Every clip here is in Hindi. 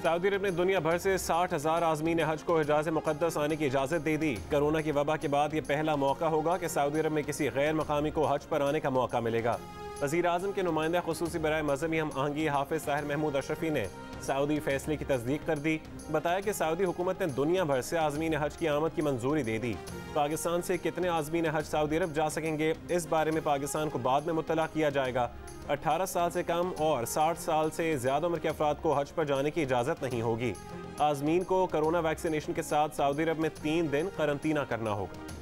सऊदी अरब ने दुनिया भर से 60,000 आज़मीन हज को हिजाज़ मुक़द्दस आने की इजाज़त दे दी। कोरोना की वबा के बाद ये पहला मौका होगा कि सऊदी अरब में किसी गैर मकामी को हज पर आने का मौका मिलेगा। वज़ीर आज़म के नुमाइंदा खुसूसी बराए मज़हबी हम आहंगी हाफिज़ ताहिर महमूद अशरफी ने सऊदी फैसले की तस्दीक कर दी। बताया कि सऊदी हुकूमत ने दुनिया भर से आज़मीन हज की आमद की मंजूरी दे दी। पाकिस्तान से कितने आज़मीन हज सऊदी अरब जा सकेंगे, इस बारे में पाकिस्तान को बाद में मुत्तला किया जाएगा। 18 साल से कम और 60 साल से ज़्यादा उम्र के अफराद को हज पर जाने की इजाज़त नहीं होगी। आज़मीन को कोरोना वैक्सीनेशन के साथ सऊदी अरब में 3 दिन करंतना करना होगा।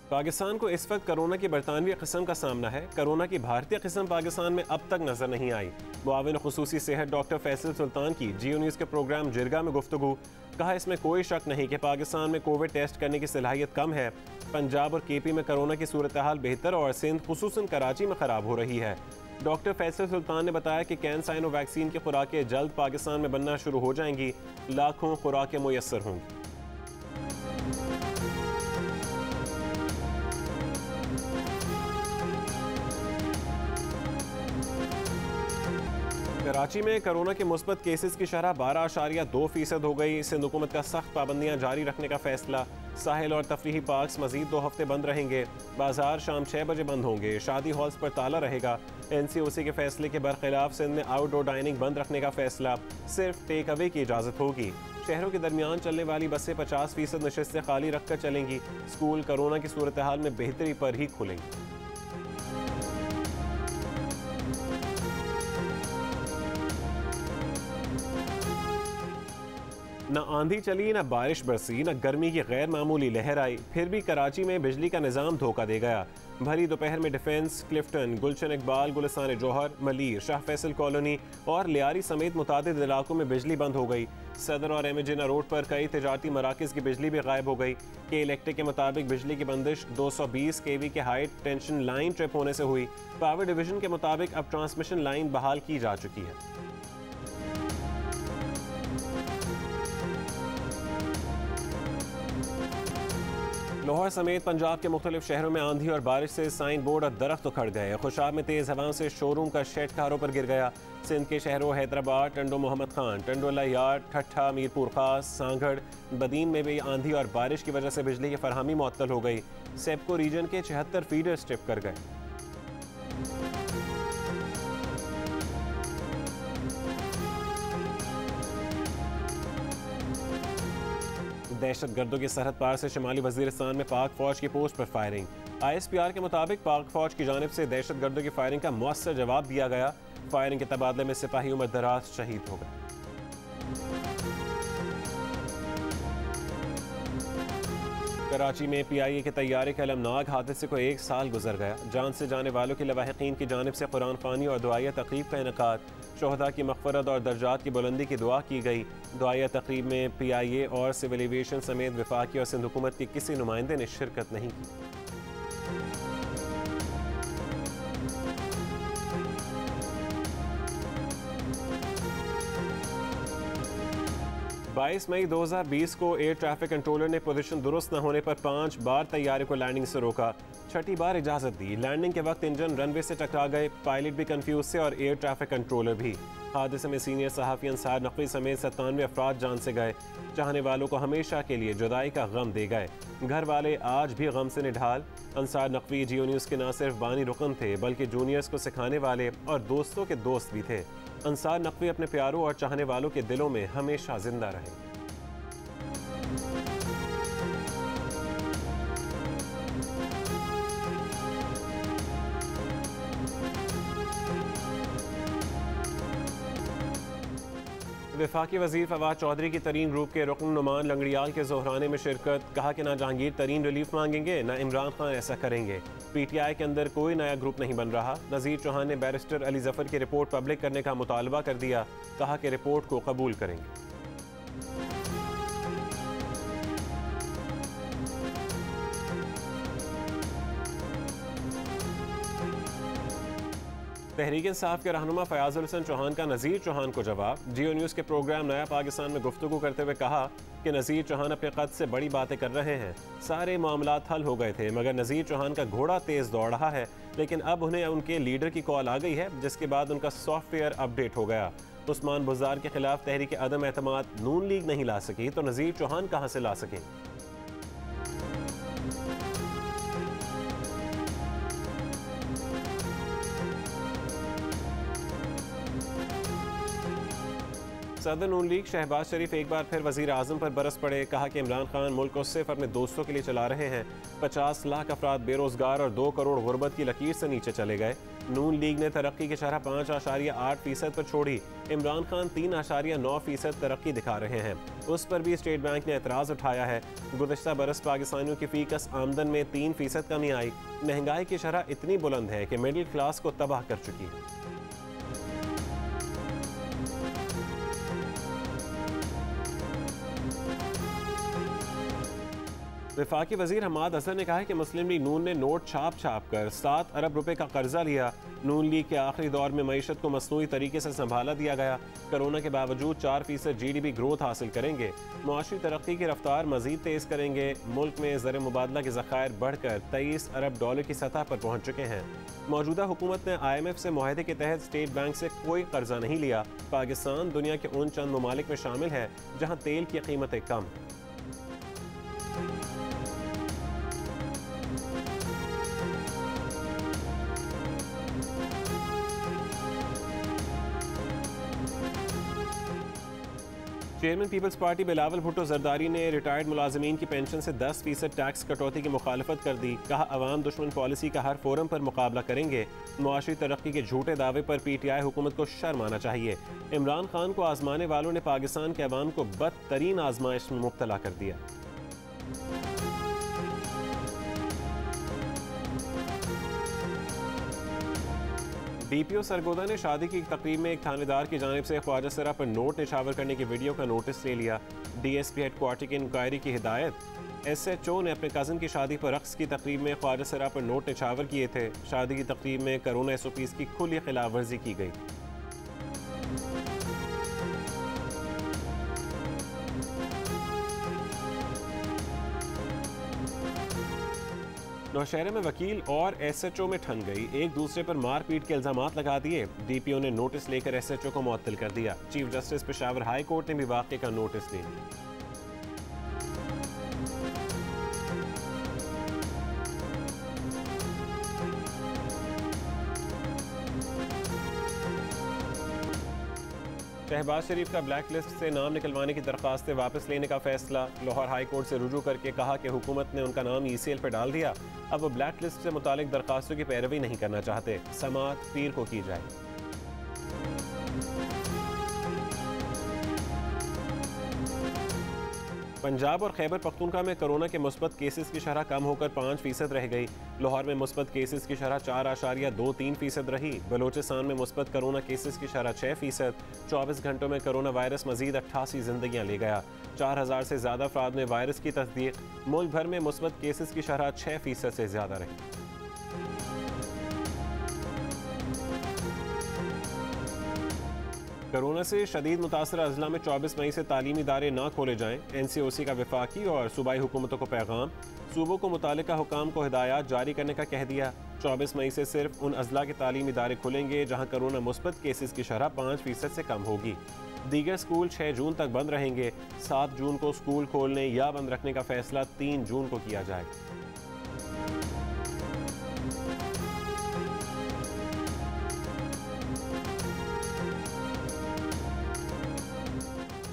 पाकिस्तान को इस वक्त कोरोना की बरतानवी किस्म का सामना है। कोरोना की भारतीय किस्म पाकिस्तान में अब तक नजर नहीं आई। मुआविन खुसूसी सेहत डॉक्टर फैसल सुल्तान की जियो न्यूज़ के प्रोग्राम जिरगा में गुफ्तगू। कहा, इसमें कोई शक नहीं कि पाकिस्तान में कोविड टेस्ट करने की सलाहियत कम है। पंजाब और केपी में कोरोना की सूरत हाल बेहतर और सिंध खुसूसन कराची में ख़राब हो रही है। डॉक्टर फैसल सुल्तान ने बताया कि कैंसाइनो वैक्सीन की खुराकें जल्द पाकिस्तान में बनना शुरू हो जाएंगी। लाखों खुराकें मुयस्सर होंगी। कराची में कोरोना के मुस्बत केसेस की शरह 12.2% हो गई। सिंध हुकूमत का सख्त पाबंदियां जारी रखने का फैसला। साहिल और तफरीही पार्क्स मजीद 2 हफ्ते बंद रहेंगे। बाजार शाम 6 बजे बंद होंगे। शादी हॉल्स पर ताला रहेगा। NCOC के फैसले के बरखिलाफ सिंध में आउटडोर डाइनिंग बंद रखने का फैसला। सिर्फ टेक अवे की इजाज़त होगी। शहरों के दरमियान चलने वाली बसें 50% नशिस्तें खाली रखकर चलेंगी। स्कूल कोरोना की सूरत हाल में बेहतरी पर ही खुलेंगे। न आंधी चली, न बारिश बरसी, न गर्मी की गैर मामूली लहर आई, फिर भी कराची में बिजली का निज़ाम धोखा दे गया। भरी दोपहर में डिफेंस, क्लिफ्टन, गुलशन इकबाल, गुलिस्तान जौहर, मलीर, शाह फैसल कॉलोनी और लियारी समेत मुतादिद इलाकों में बिजली बंद हो गई। सदर और एमजिना रोड पर कई तजारती मराकज़ की बिजली भी गायब हो गई। के इलेक्ट्रिक के मुताबिक बिजली की बंदिश 220 kV के हाई टेंशन लाइन ट्रिप होने से हुई। पावर डिवीजन के मुताबिक अब ट्रांसमिशन लाइन बहाल की जा चुकी है। लाहौर समेत पंजाब के मुख्तलिफ शहरों में आंधी और बारिश से साइन बोर्ड और दरख्त उखड़ गए। खुशाब में तेज़ हवाओं से शोरूम का शेड कारों पर गिर गया। सिंध के शहरों हैदराबाद, टंडो मोहम्मद खान, टंडोला यार्ड, ठट्ठा, मीरपुर खास, सांगड़, बदीन में भी आंधी और बारिश की वजह से बिजली की फरहमी मुअत्तल हो गई। सेप्को रीजन के 76 फीडर स्ट्रिप कर गए। दहशत गर्दों की सरहद पार से शुमाली वजीरिस्तान में पाक फौज की पोस्ट पर फायरिंग। ISPR के मुताबिक पाक फौज की जानिब से दहशत गर्दों की फायरिंग का मुअस्सर जवाब दिया गया। फायरिंग के तबादले में सिपाही उमर दराज शहीद हो गए। कराची में PIA के तैयारे के अलमनाक हादसे को 1 साल गुजर गया। जान से जाने वालों के लवाहिकीन की जानिब से कुरान ख़वानी और दुआया तक़रीब का इनेकाद। शोहदा की मग़फ़रत और दर्जात की बुलंदी की दुआ की गई। दुआया तक़रीब में PIA और सिविल एविएशन समेत वफाकी और सिंध हुकूमत के किसी नुमाइंदे ने शिरकत नहीं की। 22 मई 2020 को एयर ट्रैफिक कंट्रोलर ने पोजीशन दुरुस्त न होने पर 5 बार तैयारे को लैंडिंग से रोका। 6ठी बार इजाज़त दी। लैंडिंग के वक्त इंजन रनवे से टकरा गए। पायलट भी कंफ्यूज थे और एयर ट्रैफिक कंट्रोलर भी। हादसे में सीनियर सहाफ़ी अंसार नकवी समेत 97 अफराद जान से गए। चाहने वालों को हमेशा के लिए जुदाई का गम दे गए। घर वाले आज भी गम से निढाल। अंसार नकवी जियो न्यूज़ के न सिर्फ बानी रुकन थे बल्कि जूनियर्स को सिखाने वाले और दोस्तों के दोस्त भी थे। अंसार नकवी अपने प्यारों और चाहने वालों के दिलों में हमेशा जिंदा रहे। वफाकी वज़ीर फवाद चौधरी की तरीन ग्रुप के रुकन नुमान लंगड़ियाल के जोहराने में शिरकत। कहा कि ना जहांगीर तरीन रिलीफ मांगेंगे ना इमरान खान ऐसा करेंगे। PTI के अंदर कोई नया ग्रुप नहीं बन रहा। नज़ीर चौहान ने बैरिस्टर अली जफ़र की रिपोर्ट पब्लिक करने का मुतालबा कर दिया। कहा कि रिपोर्ट को कबूल करेंगे। तहरीक इंसाफ के रहनुमा फयाजुल हसन चौहान का नज़ीर चौहान को जवाब। जियो न्यूज़ के प्रोग्राम नया पाकिस्तान में गुफ्तगू करते हुए कहा कि नज़ीर चौहान अपने कद से बड़ी बातें कर रहे हैं। सारे मामलात हल हो गए थे मगर नज़ीर चौहान का घोड़ा तेज़ दौड़ रहा है, लेकिन अब उन्हें उनके लीडर की कॉल आ गई है, जिसके बाद उनका सॉफ्टवेयर अपडेट हो गया। उस्मान बुज़दार के खिलाफ तहरीक अदम एतमाद नून लीग नहीं ला सकी तो नज़ीर चौहान कहाँ से ला सके। सदर नून लीग शहबाज शरीफ एक बार फिर वजीर आजम पर बरस पड़े। कहा कि इमरान खान मुल्क को सिर्फ अपने दोस्तों के लिए चला रहे हैं। 50 लाख अफराद बेरोजगार और 2 करोड़ गुर्बत की लकीर से नीचे चले गए। नून लीग ने तरक्की की शरह 5.8% पर छोड़ी। इमरान खान 3.9% तरक्की दिखा रहे हैं। उस पर भी स्टेट बैंक ने एतराज़ उठाया है। गुज़श्ता बरस पाकिस्तानियों की फीकस आमदन में 3% कमी आई। महंगाई की शरह इतनी बुलंद है कि मिडिल क्लास को तबाह कर चुकी है। वफाकी वजीर हमाद अजहर ने कहा है कि मुस्लिम लीग नून ने नोट छाप कर 7 अरब रुपए का कर्जा लिया। नून लीग के आखिरी दौर में मईशत को मसनूई तरीके से संभाला दिया गया। कोरोना के बावजूद 4% GDP ग्रोथ हासिल करेंगे। मुआशी तरक्की की रफ्तार मजीद तेज़ करेंगे। मुल्क में ज़र मुबादला के ज़खायर बढ़कर 23 अरब डॉलर की सतह पर पहुँच चुके हैं। मौजूदा हुकूमत ने IMF से मुआहदे के तहत स्टेट बैंक से कोई कर्जा नहीं लिया। पाकिस्तान दुनिया के उन चंद ममालिक में शामिल है जहाँ तेल की कीमतें कम। Chairman peoples party Bilawal Bhutto Zardari ने रिटायर्ड मुलाजमीन की पेंशन से 10% टैक्स कटौती की मुखालफत कर दी। कहा अवाम दुश्मन पॉलिसी का हर फोरम पर मुकाबला करेंगे। मुआशी तरक्की के झूठे दावे पर PTI हुकूमत को शर्म आना चाहिए। इमरान खान को आजमाने वालों ने पाकिस्तान के अवाम को बदतरीन आजमाइश में मुब्तला कर दिया। DPO सरगोदा ने शादी की तकरीब में एक थानेदार की जानिब से ख्वाजा सरा पर नोट निछावर करने की वीडियो का नोटिस ले लिया। DSP हेडक्वार्टर की इंक्वायरी की हिदायत। SHO ने अपने कज़न की शादी पर रक्स की तकरीब में ख्वाजा सरा पर नोट निछावर किए थे। शादी की तकरीब में कोरोना SOPs की खुली खिलाफ वर्जी की गई। नौशहरे में वकील और SHO में ठन गई। एक दूसरे पर मारपीट के इल्जामात लगा दिए। DPO ने नोटिस लेकर SHO को मुअत्तल कर दिया। Chief justice Peshawar high court ने भी वाक़े का नोटिस ले लिया। शहबाज शरीफ का ब्लैक लिस्ट से नाम निकलवाने की दरख्वास्तें वापस लेने का फैसला। लाहौर हाई कोर्ट से रुजू करके कहा कि हुकूमत ने उनका नाम ECL पर डाल दिया। अब वो ब्लैक लिस्ट से मुतालिक दरख्वास्तों की पैरवी नहीं करना चाहते। समाअत पीर को की जाए। पंजाब और खैबर पख्तूनख्वा में कोरोना के मुस्बत केसेस की शरह कम होकर 5% रह गई। लाहौर में मुस्बत केसेस की शरह 4.23% रही। बलोचिस्तान में मुस्बत कोरोना केसेस की शरह 6%। 24 घंटों में कोरोना वायरस मजीद 88 जिंदगियां ले गया। 4000 से ज़्यादा अफराद में वायरस की तस्दीक। मुल्क भर में मुस्बत केसेस की शरह 6% से ज़्यादा रही। कोरोना से शदीद मुतासर अजला में 24 मई से तालीमी इदारे ना खोले जाएं। NCOC का वफाकी और सूबाई हुकूमतों को पैगाम। सूबों को मुतालिका हुकाम को हिदायत जारी करने का कह दिया। 24 मई से सिर्फ उन अजला के तालीमी इदारे खुलेंगे जहाँ कोरोना मुस्बत केसेस की शरह 5% से कम होगी। दीगर स्कूल 6 जून तक बंद रहेंगे। 7 जून को स्कूल खोलने या बंद रखने का फैसला 3 जून को किया जाएगा।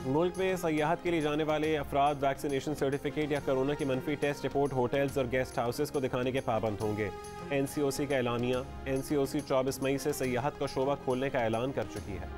मुल्क में सयाहत के लिए जाने वाले अफराद वैक्सीनेशन सर्टिफिकेट या कोरोना की मनफी टेस्ट रिपोर्ट होटल्स और गेस्ट हाउसेस को दिखाने के पाबंद होंगे। NCOC का एलानिया। NCOC 24 मई से सयाहत का शोबा खोलने का ऐलान कर चुकी है।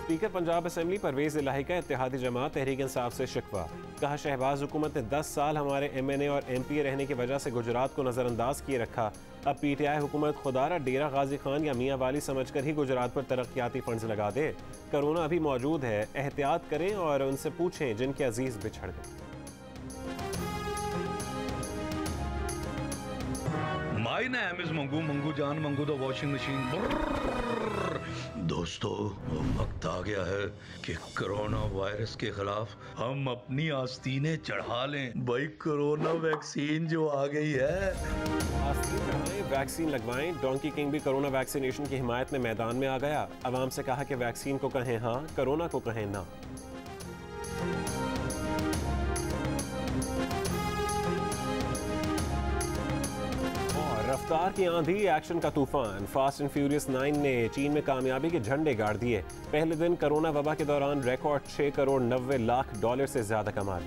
स्पीकर पंजाब असेंबली परवेज इलाही का इत्तेहादी जमात तहरीक इंसाफ से शिकवा। कहा शहबाज हुकूमत ने 10 साल हमारे MNA और MPA रहने की वजह से गुजरात को नज़रअंदाज किए रखा। अब PTI हुकूमत खुदारा डेरा गाजी खान या मियाँ वाली समझकर ही गुजरात पर तरक्याती फंड्स लगा दे। कोरोना अभी मौजूद है, एहतियात करें और उनसे पूछें जिनके अजीज बिछड़ गए। आई ना एमिज मंगू मंगू जान मंगू द वॉशिंग मशीन। दोस्तों वक्त आ गया है कि कोरोना वायरस के खिलाफ हम अपनी आस्तीनें चढ़ा लें। भाई कोरोना वैक्सीन जो आ गई है, वैक्सीन लगवाएं। डोंकी किंग भी कोरोना वैक्सीनेशन की हिमायत में मैदान में आ गया। अवाम से कहा कि वैक्सीन को कहें हाँ, कोरोना को कहें ना। रफ्तार की आंधी, एक्शन का तूफान। फास्ट एंड फ्यूरियस 9 ने चीन में कामयाबी के झंडे गाड़ दिए। पहले दिन कोरोना वबा के दौरान रिकॉर्ड $6 करोड़ 90 लाख से ज्यादा कमाल।